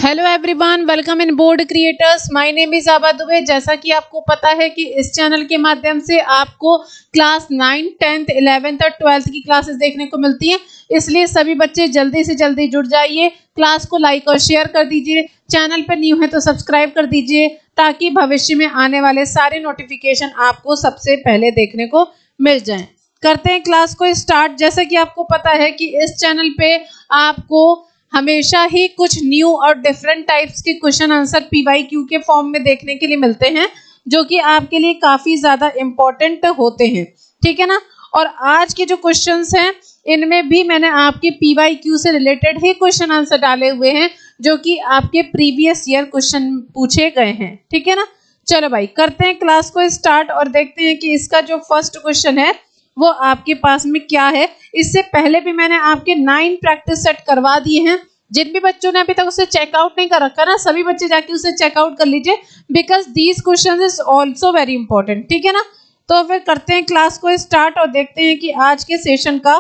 Hello everyone, welcome in board creators. My name is आबा दुबे। जैसा कि आपको पता है कि इस चैनल के माध्यम से आपको क्लास 9, 10th, 11th और 12th की क्लासेस देखने को मिलती हैं, इसलिए सभी बच्चे जल्दी से जल्दी जुड़ जाइए। क्लास को लाइक और शेयर कर दीजिए। चैनल पर न्यू है तो सब्सक्राइब कर दीजिए ताकि भविष्य में आने वाले सारे नोटिफिकेशन आपको सबसे पहले देखने को मिल जाएं। करते हैं क्लास को स्टार्ट। जैसा कि आपको पता है कि इस चैनल पे आपको हमेशा ही कुछ न्यू और डिफरेंट टाइप्स के क्वेश्चन आंसर पीवाईक्यू के फॉर्म में देखने के लिए मिलते हैं, जो कि आपके लिए काफी ज्यादा इम्पोर्टेंट होते हैं, ठीक है ना। और आज के जो क्वेश्चंस हैं इनमें भी मैंने आपके पीवाईक्यू से रिलेटेड ही क्वेश्चन आंसर डाले हुए हैं, जो कि आपके प्रीवियस ईयर क्वेश्चन पूछे गए हैं, ठीक है ना। चलो भाई, करते हैं क्लास को स्टार्ट और देखते हैं कि इसका जो फर्स्ट क्वेश्चन है वो आपके पास में क्या है। इससे पहले भी मैंने आपके 9 प्रैक्टिस सेट करवा दिए हैं। जिन भी बच्चों ने अभी तक उसे चेकआउट नहीं कर रखा ना, सभी बच्चे जाके उसे चेकआउट कर लीजिए, because these question is also very important, ठीक है ना। तो फिर करते हैं क्लास को स्टार्ट और देखते हैं कि आज के सेशन का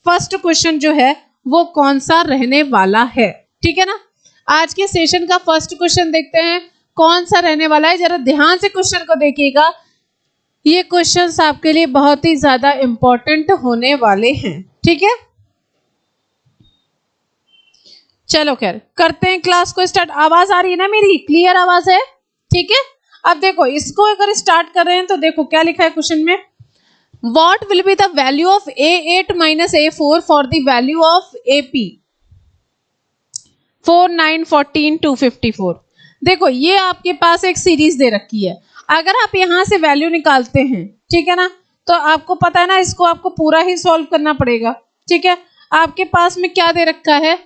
फर्स्ट क्वेश्चन जो है वो कौन सा रहने वाला है, ठीक है ना। आज के सेशन का फर्स्ट क्वेश्चन देखते हैं कौन सा रहने वाला है। जरा ध्यान से क्वेश्चन को देखिएगा, ये क्वेश्चंस आपके लिए बहुत ही ज्यादा इंपॉर्टेंट होने वाले हैं, ठीक है। चलो खैर, करते हैं क्लास को स्टार्ट। आवाज आ रही है ना मेरी? क्लियर आवाज है, ठीक है। अब देखो, इसको अगर स्टार्ट कर रहे हैं तो देखो क्या लिखा है क्वेश्चन में। What will be the value of A8 minus A4 for the value of AP 4, 9, 14, 254। देखो, ये आपके पास एक सीरीज दे रखी है। अगर आप यहां से वैल्यू निकालते हैं, ठीक है ना, तो आपको पता है ना, इसको आपको पूरा ही सॉल्व करना पड़ेगा, ठीक है। आपके पास में क्या दे रखा है?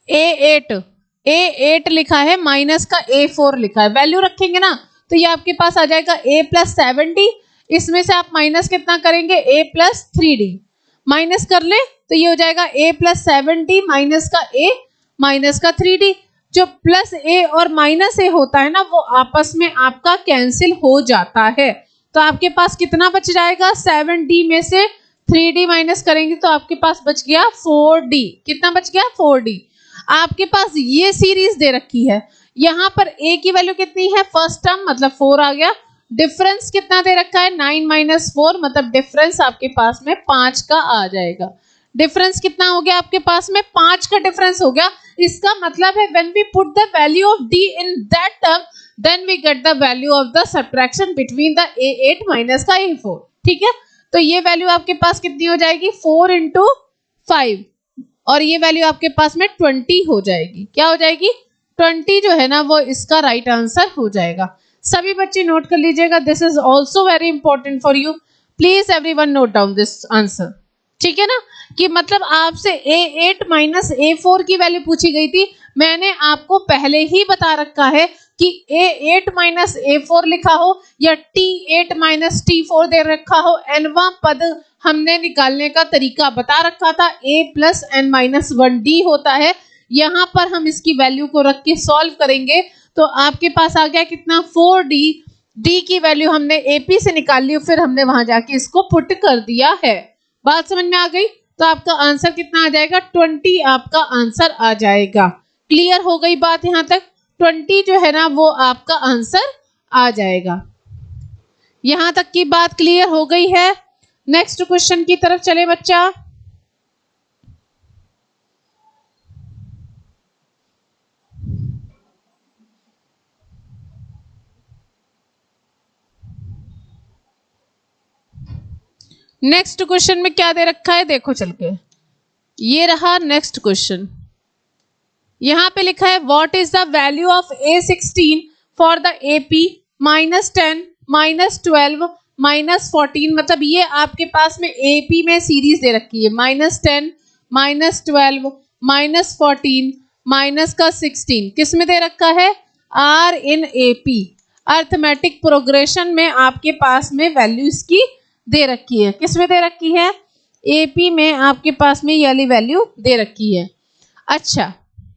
A8 लिखा है, माइनस का A4 लिखा है। वैल्यू रखेंगे ना तो ये आपके पास आ जाएगा A+70। इसमें से आप माइनस कितना करेंगे? A+3D माइनस कर ले तो ये हो जाएगा A+70 माइनस का A माइनस का 3D। जो प्लस A और माइनस A होता है ना, वो आपस में आपका कैंसिल हो जाता है। तो आपके पास कितना बच जाएगा? 7D में से 3D माइनस करेंगे तो आपके पास बच गया 4D। कितना बच गया? 4D। आपके पास ये सीरीज दे रखी है, यहाँ पर A की वैल्यू कितनी है? फर्स्ट टर्म मतलब 4 आ गया। डिफरेंस कितना दे रखा है? 9 - 4, मतलब डिफरेंस आपके पास में 5 का आ जाएगा। डिफरेंस कितना हो गया आपके पास में? 5 का डिफरेंस हो गया। इसका मतलब है when we put the value of D in that term then we get the value of the subtraction between the A8 minus का A4, ठीक है। तो ये वैल्यू आपके पास कितनी हो जाएगी? 4 × 5, और ये वैल्यू आपके पास में 20 हो जाएगी। क्या हो जाएगी? 20 जो है ना, वो इसका राइट आंसर हो जाएगा। सभी बच्चे नोट कर लीजिएगा, this is also very important for you. Please everyone note down this answer, ठीक है ना। कि मतलब आपसे A8 माइनस A4 की वैल्यू पूछी गई थी। मैंने आपको पहले ही बता रखा है कि A8 माइनस A4 लिखा हो या T8 माइनस T4 दे रखा हो, nवां पद हमने निकालने का तरीका बता रखा था। A+n-1D होता है। यहाँ पर हम इसकी वैल्यू को रख के सॉल्व करेंगे तो आपके पास आ गया कितना? 4D। D की वैल्यू हमने AP से निकाल ली, फिर हमने वहां जाके इसको पुट कर दिया है। बात समझ में आ गई? तो आपका आंसर कितना आ जाएगा? 20 आपका आंसर आ जाएगा। क्लियर हो गई बात यहां तक? 20 जो है ना, वो आपका आंसर आ जाएगा। यहां तक की बात क्लियर हो गई है? नेक्स्ट क्वेश्चन की तरफ चले बच्चा। नेक्स्ट क्वेश्चन में क्या दे रखा है देखो चल के। ये रहा नेक्स्ट क्वेश्चन। यहां पे लिखा है what is the value of A16 for the AP -10 -12 -14। मतलब ये आपके पास में AP में सीरीज दे रखी है, -10 -12 -14 माइनस का 16। किस में दे रखा है? R in AP, arithmetic progression में आपके पास में वैल्यू इसकी दे रखी है। किस में दे रखी है? AP में आपके पास में ये वाली वैल्यू दे रखी है। अच्छा,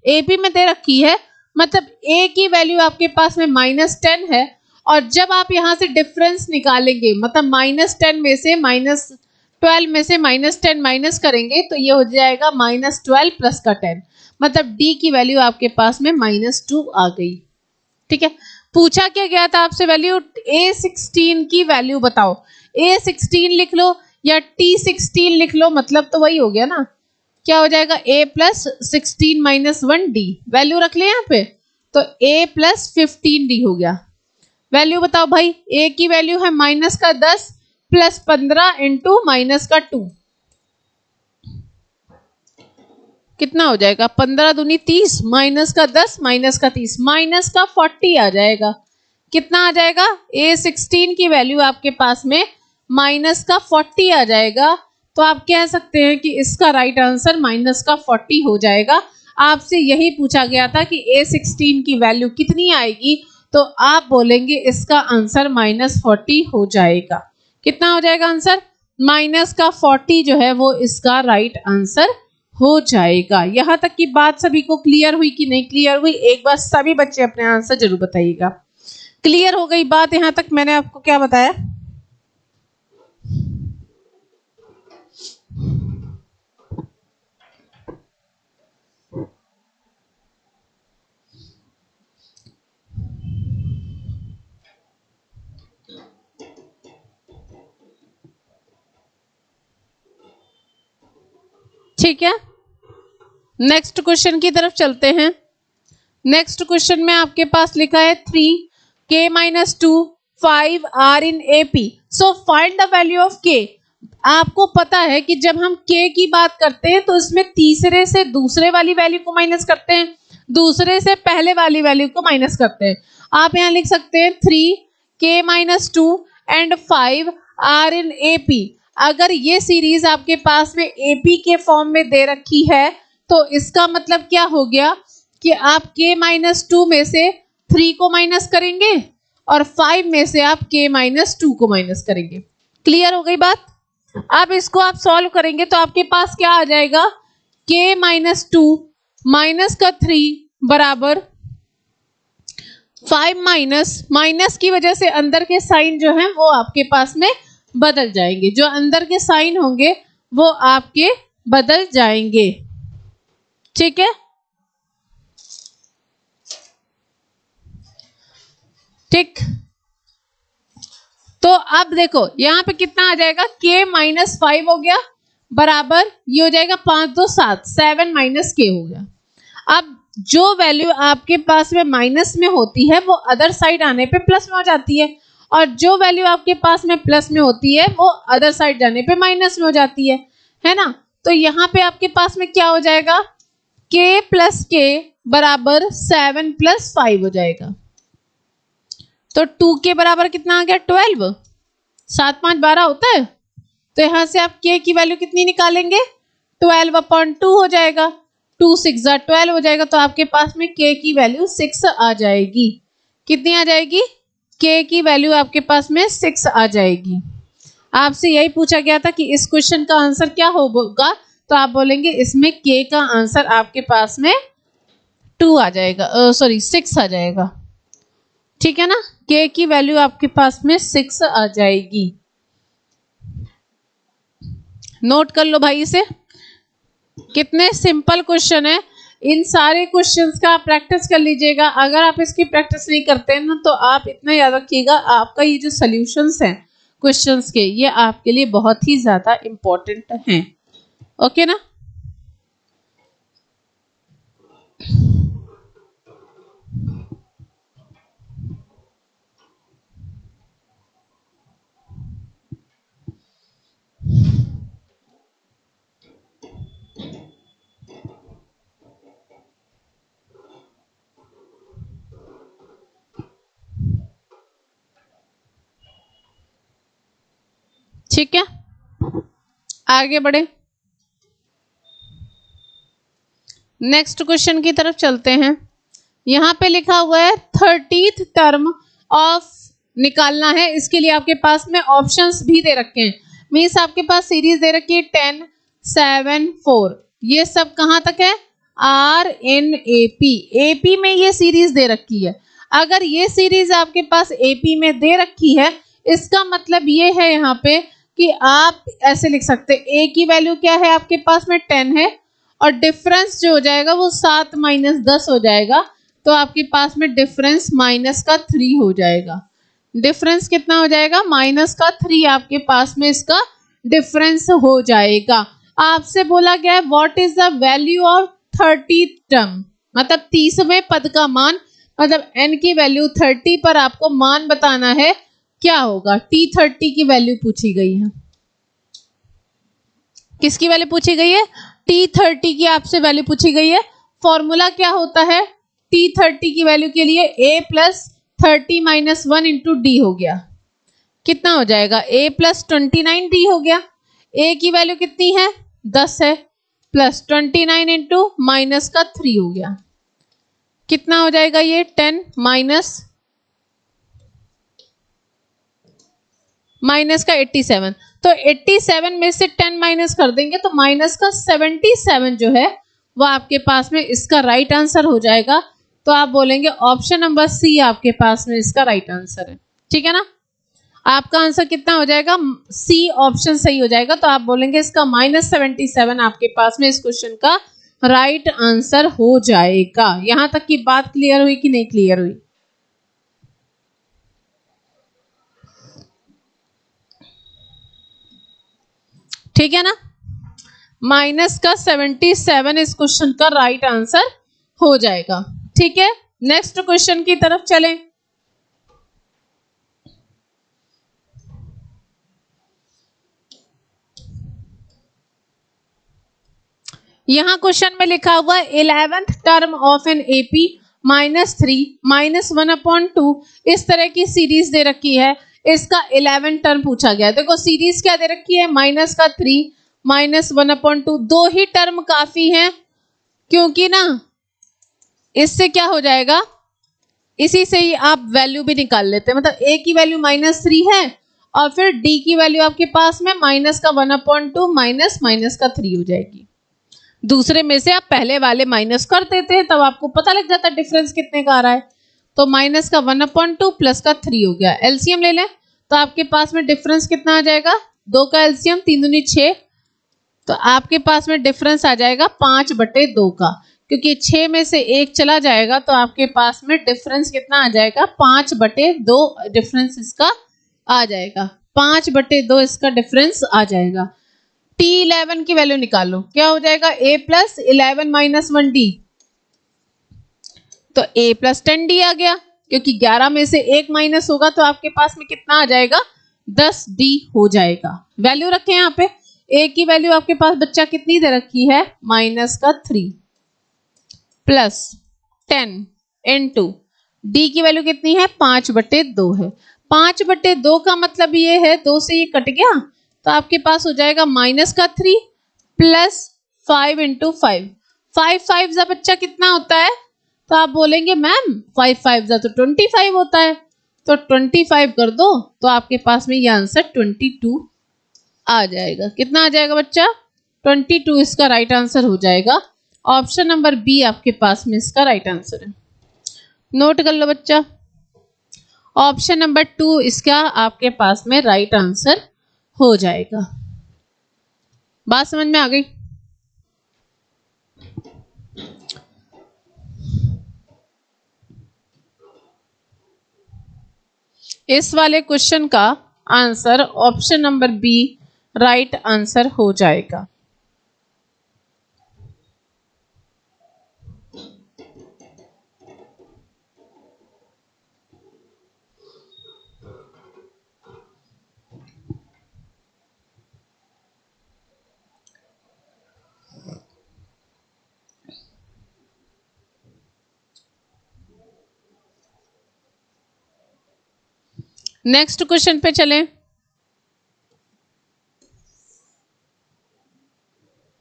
AP में दे रखी है, मतलब A की वैल्यू आपके पास में -10 है, और जब आप यहाँ से डिफरेंस निकालेंगे, मतलब -10 में से -12 में से -10 माइनस करेंगे तो ये हो जाएगा -12 + का 10। मतलब डी की वैल्यू आपके पास में -2 आ गई। ठीक है, पूछा क्या गया था आपसे, वैल्यू A16 की वैल्यू बताओ। A16 लिख लो या T16 लिख लो, मतलब तो वही हो गया ना। क्या हो जाएगा, A + 16 - 1D। वैल्यू रख ले यहाँ पे, तो A + 15D हो गया। वैल्यू बताओ भाई, A की वैल्यू है -10 + 15 × -2, कितना हो जाएगा, 15 दूनी 30, -10 -30 -40 आ जाएगा। कितना आ जाएगा, A16 की वैल्यू आपके पास में -40 आ जाएगा। तो आप कह सकते हैं कि इसका राइट आंसर -40 हो जाएगा। आपसे यही पूछा गया था कि A16 की वैल्यू कितनी आएगी, तो आप बोलेंगे इसका आंसर -40 हो जाएगा। कितना हो जाएगा आंसर, -40 जो है वो इसका राइट आंसर हो जाएगा। यहाँ तक की बात सभी को क्लियर हुई कि नहीं क्लियर हुई, एक बार सभी बच्चे अपने आंसर जरूर बताइएगा। क्लियर हो गई बात यहाँ तक, मैंने आपको क्या बताया। ठीक है, नेक्स्ट क्वेश्चन की तरफ चलते हैं। नेक्स्ट क्वेश्चन में आपके पास लिखा है 3k - 2 5 are in AP, so find the value of k। आपको पता है कि जब हम k की बात करते हैं तो इसमें तीसरे से दूसरे वाली वैल्यू को माइनस करते हैं, दूसरे से पहले वाली वैल्यू को माइनस करते हैं। आप यहाँ लिख सकते हैं 3k - 2 and 5 are in AP। अगर ये सीरीज आपके पास में AP के फॉर्म में दे रखी है तो इसका मतलब क्या हो गया कि आप k - 2 में से 3 को माइनस करेंगे और 5 में से आप k - 2 को माइनस करेंगे। क्लियर हो गई बात। अब इसको आप सॉल्व करेंगे तो आपके पास क्या आ जाएगा, k - 2 माइनस का 3 बराबर 5 माइनस की वजह से अंदर के साइन जो है वो आपके पास में बदल जाएंगे, जो अंदर के साइन होंगे वो आपके बदल जाएंगे। ठीक है, ठीक। तो अब देखो यहाँ पे कितना आ जाएगा, k - 5 हो गया बराबर ये हो जाएगा 5 2 7 7 - k हो गया। अब जो वैल्यू आपके पास में माइनस में होती है वो अदर साइड आने पे प्लस में हो जाती है, और जो वैल्यू आपके पास में प्लस में होती है वो अदर साइड जाने पे माइनस में हो जाती है ना। तो यहाँ पे आपके पास में क्या हो जाएगा, k + k बराबर 7 + 5 हो जाएगा। तो 2k बराबर कितना आ गया, 12। 7 5 12 होता है, तो यहाँ से आप k की वैल्यू कितनी निकालेंगे, 12/2 हो जाएगा। 2 6 12 हो जाएगा, तो आपके पास में k की वैल्यू 6 आ जाएगी। कितनी आ जाएगी, k की वैल्यू आपके पास में 6 आ जाएगी। आपसे यही पूछा गया था कि इस क्वेश्चन का आंसर क्या होगा, तो आप बोलेंगे इसमें k का आंसर आपके पास में 2 आ जाएगा, सॉरी 6 आ जाएगा। ठीक है ना, k की वैल्यू आपके पास में 6 आ जाएगी। नोट कर लो भाई इसे, कितने सिंपल क्वेश्चन है। इन सारे क्वेश्चंस का आप प्रैक्टिस कर लीजिएगा। अगर आप इसकी प्रैक्टिस नहीं करते हैं ना, तो आप इतना याद रखिएगा, आपका ये जो सॉल्यूशंस हैं क्वेश्चंस के, ये आपके लिए बहुत ही ज्यादा इंपॉर्टेंट हैं। ओके ना, ठीक है, आगे बढ़े। नेक्स्ट क्वेश्चन की तरफ चलते हैं। यहाँ पे लिखा हुआ है 30th टर्म ऑफ निकालना है। इसके लिए आपके पास में ऑप्शंस भी दे रखे हैं। मीन्स आपके पास सीरीज दे रखी है 10 7 4। ये सब कहाँ तक है, RNAP। AP में ये सीरीज दे रखी है। अगर ये सीरीज आपके पास AP में दे रखी है, इसका मतलब ये है यहाँ पे कि आप ऐसे लिख सकते हैं, A की वैल्यू क्या है आपके पास में 10 है और डिफरेंस जो हो जाएगा वो 7 माइनस 10 हो जाएगा, तो आपके पास में डिफरेंस माइनस का 3 हो जाएगा। डिफरेंस कितना हो जाएगा? माइनस का 3 आपके पास में इसका डिफरेंस हो जाएगा। आपसे बोला गया है what is the value of 30 term, मतलब 30वें पद का मान, मतलब n की वैल्यू 30 पर आपको मान बताना है, क्या होगा? T30 की वैल्यू पूछी गई है। किसकी वैल्यू पूछी गई है? T30 की आपसे वैल्यू पूछी गई है। फॉर्मूला क्या होता है T30 की वैल्यू के लिए? a plus 30 minus 1 into D हो गया, कितना हो जाएगा? a प्लस 29d हो गया। a की वैल्यू कितनी है? 10 है, प्लस 29 इंटू माइनस का 3 हो गया, कितना हो जाएगा? ये 10 माइनस का 87, तो 87 में से 10 माइनस कर देंगे तो माइनस का 77 जो है वो आपके पास में इसका राइट आंसर हो जाएगा। तो आप बोलेंगे ऑप्शन नंबर सी आपके पास में इसका राइट आंसर है। ठीक है ना? आपका आंसर कितना हो जाएगा? सी ऑप्शन सही हो जाएगा। तो आप बोलेंगे इसका -77 आपके पास में इस क्वेश्चन का राइट आंसर हो जाएगा। यहां तक की बात क्लियर हुई कि नहीं क्लियर हुई? ठीक है ना? माइनस का 77 इस क्वेश्चन का राइट आंसर हो जाएगा। ठीक है, नेक्स्ट क्वेश्चन की तरफ चलें। यहां क्वेश्चन में लिखा हुआ है 11th term of an AP -3 -1/2, इस तरह की सीरीज दे रखी है, इसका 11 टर्म पूछा गया है। देखो सीरीज क्या दे रखी है? -3 -1/2, दो ही टर्म काफी हैं, क्योंकि ना इससे क्या हो जाएगा, इसी से ही आप वैल्यू भी निकाल लेते हैं। मतलब a की वैल्यू -3 है और फिर d की वैल्यू आपके पास में -1/2 माइनस का 3 हो जाएगी। दूसरे में से आप पहले वाले माइनस कर देते हैं, तब आपको पता लग जाता है डिफरेंस कितने का आ रहा है। तो -1/2 प्लस का 3 हो गया। एलसीएम ले लें तो आपके पास में डिफरेंस कितना आ जाएगा? 2 का एलसीएम 3 दूनी 6, तो आपके पास में डिफरेंस आ जाएगा 5/2 का, क्योंकि 6 में से 1 चला जाएगा तो आपके पास में डिफरेंस कितना आ जाएगा? 5/2 डिफरेंस इसका आ जाएगा। 5/2 इसका डिफरेंस आ जाएगा। T11 की वैल्यू निकालो, क्या हो जाएगा? a प्लस 11 माइनस 1d, तो a प्लस 10d आ गया, क्योंकि 11 में से 1 माइनस होगा तो आपके पास में कितना आ जाएगा? 10d हो जाएगा। वैल्यू रखें यहाँ पे, a की वैल्यू आपके पास बच्चा कितनी दे रखी है? -3 प्लस 10 इंटू d की वैल्यू कितनी है? 5/2 है। 5/2 का मतलब ये है 2 से ये कट गया, तो आपके पास हो जाएगा -3 प्लस 5 इंटू 5। 5 जा बच्चा कितना होता है? तो आप बोलेंगे मैम 5 जा तो 25 होता है, तो 25 कर दो तो आपके पास में ये आंसर 22 आ जाएगा। कितना आ जाएगा बच्चा? 22 इसका राइट आंसर हो जाएगा। ऑप्शन नंबर बी आपके पास में इसका राइट आंसर है। नोट कर लो बच्चा, ऑप्शन नंबर 2 इसका आपके पास में राइट आंसर हो जाएगा। बात समझ में आ गई? इस वाले क्वेश्चन का answer option number B right answer हो जाएगा। नेक्स्ट क्वेश्चन पे चलें।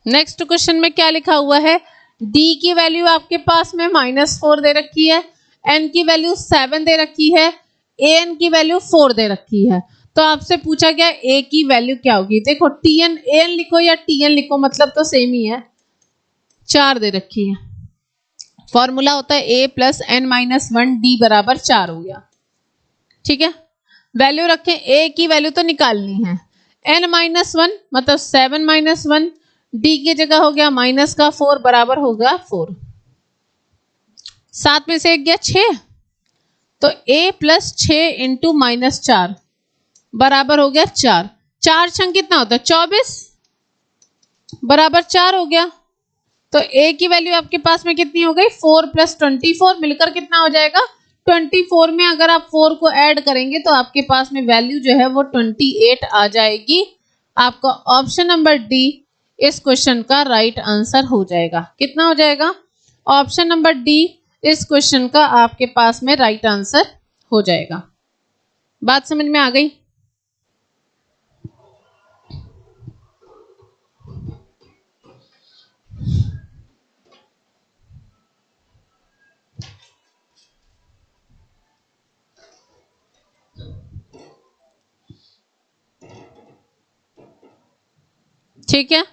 नेक्स्ट क्वेश्चन में क्या लिखा हुआ है? d की वैल्यू आपके पास में -4 दे रखी है, n की वैल्यू 7 दे रखी है, an की वैल्यू 4 दे रखी है। तो आपसे पूछा गया a की वैल्यू क्या होगी? देखो tn an लिखो या tn लिखो मतलब तो सेम ही है, 4 दे रखी है। फॉर्मूला होता है a plus n minus 1 d बराबर 4 हो गया। ठीक है, वैल्यू रखें, a की वैल्यू तो निकालनी है, n-1 मतलब 7 - 1, डी की जगह हो गया माइनस का 4 बराबर होगा 4। 7 में से 1 गया 6, तो a प्लस 6 इंटू माइनस 4 बराबर हो गया 4। 4 छंग कितना होता है 24 बराबर 4 हो गया। तो a की वैल्यू आपके पास में कितनी हो गई 4 प्लस 24 मिलकर कितना हो जाएगा 24 में अगर आप 4 को ऐड करेंगे तो आपके पास में वैल्यू जो है वो 28 आ जाएगी। आपका ऑप्शन नंबर डी इस क्वेश्चन का राइट आंसर हो जाएगा। कितना हो जाएगा ऑप्शन नंबर डी इस क्वेश्चन का आपके पास में राइट आंसर हो जाएगा। बात समझ में आ गई? ठीक है,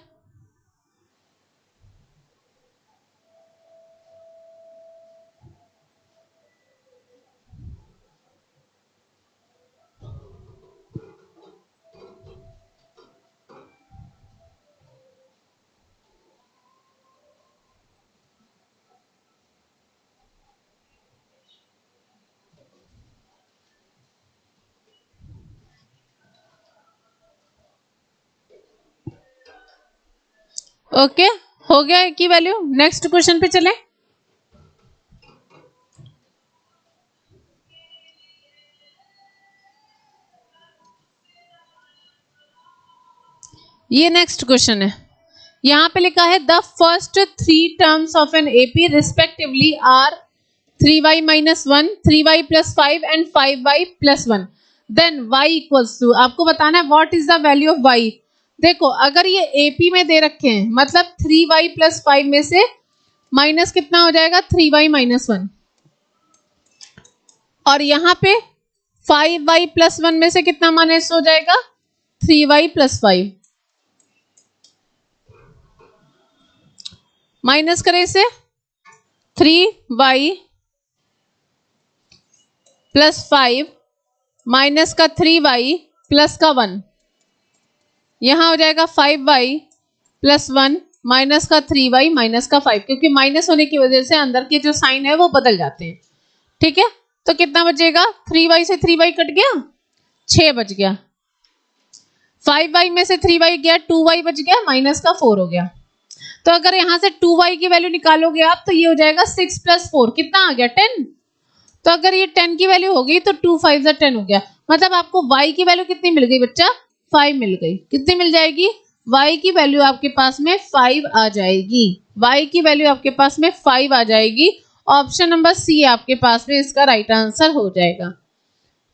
ओके हो गया की वैल्यू। नेक्स्ट क्वेश्चन पे चलें। ये नेक्स्ट क्वेश्चन है, यहां पे लिखा है the first 3 terms of an AP respectively are 3y minus 1, 3y plus 5 and 5y plus 1, then y equals to, आपको बताना है what is the value of y। देखो अगर ये एपी में दे रखे हैं मतलब 3y प्लस 5 में से माइनस कितना हो जाएगा 3y माइनस 1, और यहाँ पे 5y प्लस 1 में से कितना माइनस हो जाएगा 3y प्लस 5। माइनस करें इसे 3y प्लस 5 माइनस का 3y प्लस का 1, यहां हो जाएगा 5y प्लस 1 माइनस का 3y माइनस का 5, क्योंकि माइनस होने की वजह से अंदर के जो साइन है वो बदल जाते हैं। ठीक है, तो कितना बचेगा 3y से 3y कट गया 6 बच गया, 5y में से 3y गया 2y बच गया माइनस का 4 हो गया। तो अगर यहां से 2y की वैल्यू निकालोगे आप तो ये हो जाएगा 6 प्लस 4 कितना आ गया 10। तो अगर ये 10 की वैल्यू होगी तो 2 5 10 हो गया, मतलब आपको y की वैल्यू कितनी मिल गई बच्चा 5 मिल गई। कितनी मिल जाएगी y की वैल्यू आपके पास में 5 आ जाएगी, y की वैल्यू आपके पास में 5 आ जाएगी। ऑप्शन नंबर सी आपके पास में इसका राइट आंसर हो जाएगा।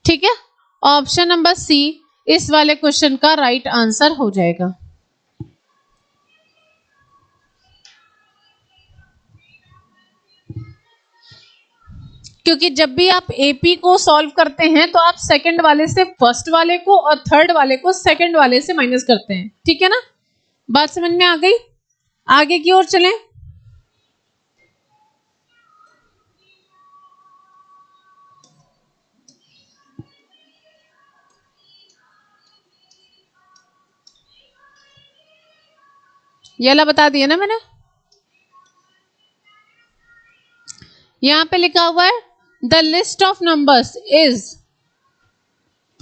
ठीक है, ऑप्शन नंबर सी इस वाले क्वेश्चन का राइट आंसर हो जाएगा। क्योंकि जब भी आप एपी को सॉल्व करते हैं तो आप सेकंड वाले से फर्स्ट वाले को और थर्ड वाले को सेकंड वाले से माइनस करते हैं। ठीक है ना, बात समझ में आ गई? आगे की ओर चलें। ये वाला बता दिया ना मैंने, यहां पे लिखा हुआ है the list of numbers is,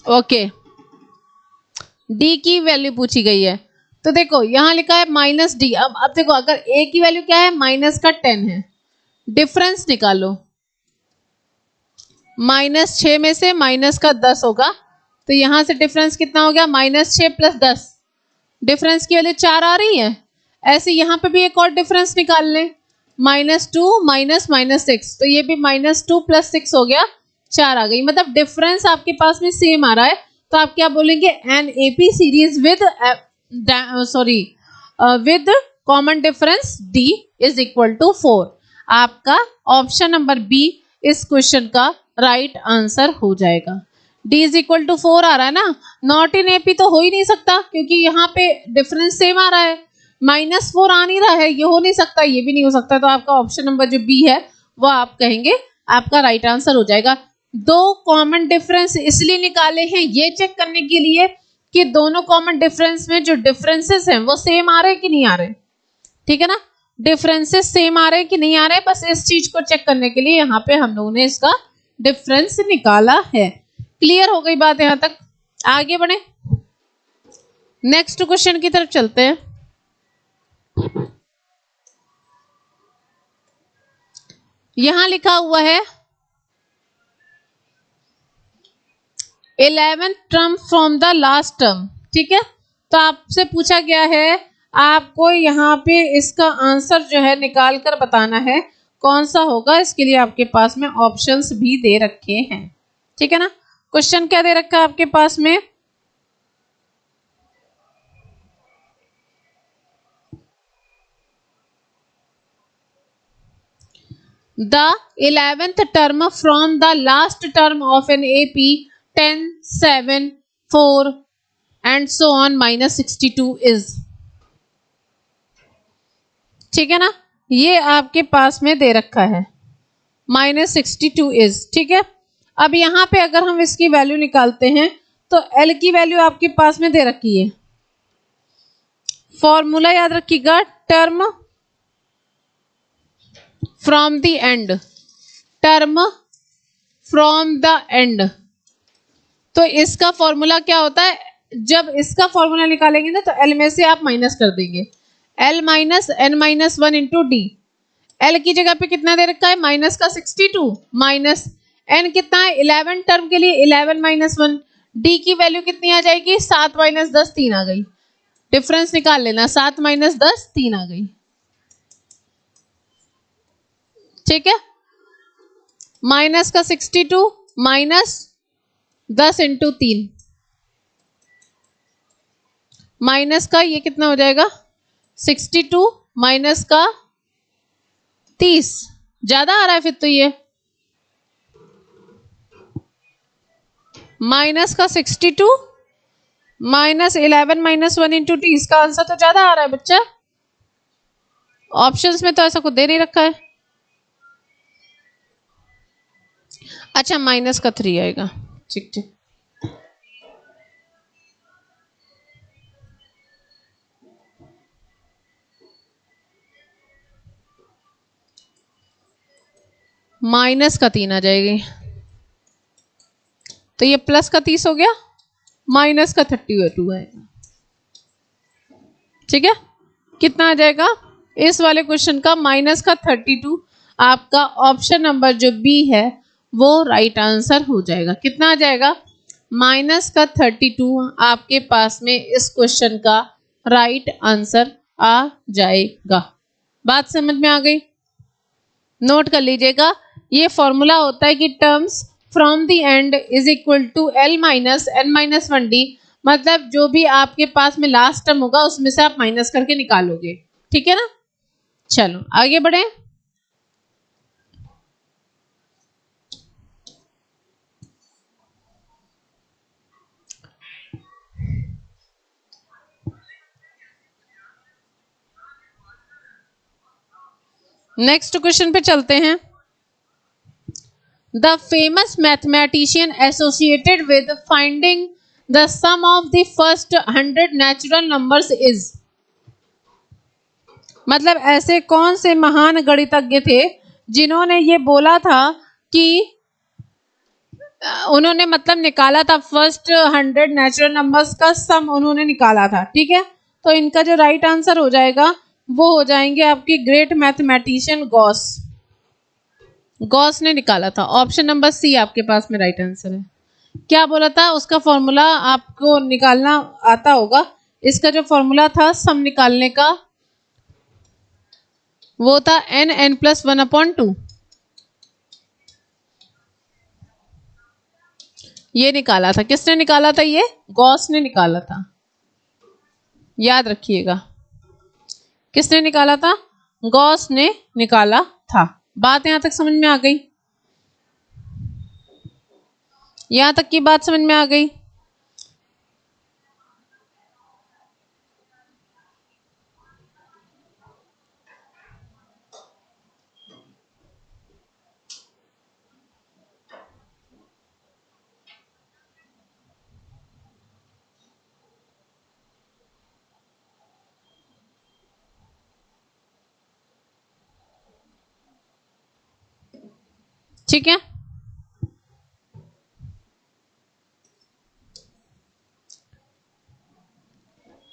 okay D की वैल्यू पूछी गई है। तो देखो यहां लिखा है माइनस डी। अब देखो अगर ए की वैल्यू क्या है माइनस का 10 है, डिफरेंस निकालो, माइनस 6 में से माइनस का 10 होगा, तो यहां से डिफरेंस कितना हो गया माइनस 6 प्लस 10, डिफरेंस की वैल्यू 4 आ रही है। ऐसे यहां पे भी एक और डिफरेंस निकाल लें, -2 माइनस -6, तो ये भी -2 प्लस 6 हो गया 4 आ गई, मतलब डिफरेंस आपके पास में सेम आ रहा है। तो आप क्या बोलेंगे an AP series with common difference d is equal to 4। आपका ऑप्शन नंबर बी इस क्वेश्चन का राइट आंसर हो जाएगा। d इज इक्वल टू 4 आ रहा है ना, नॉट इन एपी तो हो ही नहीं सकता क्योंकि यहाँ पे डिफरेंस सेम आ रहा है, -4 आ नहीं रहा है, ये हो नहीं सकता, ये भी नहीं हो सकता। तो आपका ऑप्शन नंबर जो बी है वो आप कहेंगे आपका राइट आंसर हो जाएगा। दो कॉमन डिफरेंस इसलिए निकाले हैं ये चेक करने के लिए कि दोनों कॉमन डिफरेंस में जो डिफरेंसेस हैं वो सेम आ रहे हैं कि नहीं आ रहे, ठीक है ना, डिफरेंसेस सेम आ रहे हैं कि नहीं आ रहे, बस इस चीज को चेक करने के लिए यहाँ पे हम लोगों ने इसका डिफरेंस निकाला है। क्लियर हो गई बात यहाँ तक? आगे बढ़े, नेक्स्ट क्वेश्चन की तरफ चलते हैं। यहां लिखा हुआ है 11th term from the last term, ठीक है। तो आपसे पूछा गया है आपको यहाँ पे इसका आंसर जो है निकाल कर बताना है कौन सा होगा। इसके लिए आपके पास में ऑप्शंस भी दे रखे हैं, ठीक है ना। क्वेश्चन क्या दे रखा है आपके पास में, the 11th term from the last term of an AP 10, 7, 4 and so on minus 62 is, ठीक है ना, ये आपके पास में दे रखा है -62 इज, ठीक है। अब यहां पे अगर हम इसकी वैल्यू निकालते हैं तो L की वैल्यू आपके पास में दे रखी है, फॉर्मूला याद रखिएगा, term from the and, term from the and. तो इसका फॉर्मूला क्या होता है, जब इसका फॉर्मूला निकालेंगे ना तो L में से आप माइनस कर देंगे, L minus n minus 1 into D. L की जगह पे कितना दे रखा है माइनस का 62 माइनस n कितना है 11 टर्म के लिए 11 माइनस 1, डी की वैल्यू कितनी आ जाएगी 7 माइनस 10 3 आ गई, डिफरेंस निकाल लेना 7 माइनस 10 3 आ गई, ठीक है। माइनस का 62 माइनस 10 इंटू 3 माइनस का ये कितना हो जाएगा 62 माइनस का 30, ज्यादा आ रहा है फिर तो ये माइनस का 62 माइनस 11 माइनस 1 इंटू टी, इसका आंसर तो ज्यादा आ रहा है बच्चा, ऑप्शंस में तो ऐसा कुछ दे नहीं रखा है। अच्छा माइनस का 3 आएगा, ठीक ठीक। माइनस का 3 आ जाएगी, तो ये प्लस का 30 हो गया, माइनस का 32 आएगा, ठीक है। कितना आ जाएगा इस वाले क्वेश्चन का माइनस का 32, आपका ऑप्शन नंबर जो बी है वो राइट आंसर हो जाएगा। कितना आ जाएगा माइनस का 32 आपके पास में इस क्वेश्चन का राइट आंसर आ जाएगा। बात समझ में आ गई? नोट कर लीजिएगा, ये फॉर्मूला होता है कि terms from the end is equal to L minus n minus 1D, मतलब जो भी आपके पास में लास्ट टर्म होगा उसमें से आप माइनस करके निकालोगे, ठीक है ना। चलो आगे बढ़े, नेक्स्ट क्वेश्चन पे चलते हैं। The famous mathematician associated with finding the sum of the first 100 natural numbers is, मतलब ऐसे कौन से महान गणितज्ञ थे जिन्होंने ये बोला था कि उन्होंने मतलब निकाला था फर्स्ट 100 नेचुरल नंबर्स का सम उन्होंने निकाला था, ठीक है। तो इनका जो राइट आंसर हो जाएगा वो हो जाएंगे आपकी ग्रेट मैथमेटिशियन गॉस, गॉस ने निकाला था। ऑप्शन नंबर सी आपके पास में राइट आंसर है। क्या बोला था उसका फॉर्मूला आपको निकालना आता होगा, इसका जो फॉर्मूला था सम निकालने का वो था n प्लस 1/2, ये निकाला था, किसने निकाला था, ये गॉस ने निकाला था, याद रखिएगा किसने निकाला था, गॉस ने निकाला था। बात यहां तक समझ में आ गई? यहां तक की बात समझ में आ गई? ठीक है।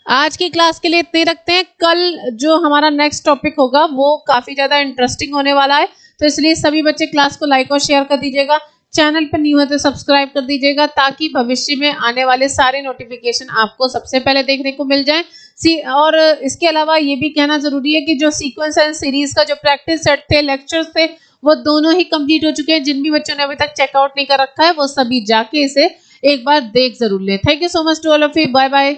आज की क्लास के लिए इतने रखते हैं। कल जो हमारा नेक्स्ट टॉपिक होगा वो काफी ज्यादा इंटरेस्टिंग होने वाला है, तो इसलिए सभी बच्चे क्लास को लाइक और शेयर कर दीजिएगा। चैनल पर न्यू है तो सब्सक्राइब कर दीजिएगा, ताकि भविष्य में आने वाले सारे नोटिफिकेशन आपको सबसे पहले देखने को मिल जाए। और इसके अलावा ये भी कहना जरूरी है कि जो सीक्वेंस एंड सीरीज का जो प्रैक्टिस सेट थे, लेक्चर्स थे, वो दोनों ही कंप्लीट हो चुके हैं। जिन भी बच्चों ने अभी तक चेकआउट नहीं कर रखा है वो सभी जाके इसे एक बार देख जरूर ले। Thank you so much to all of you. Bye bye.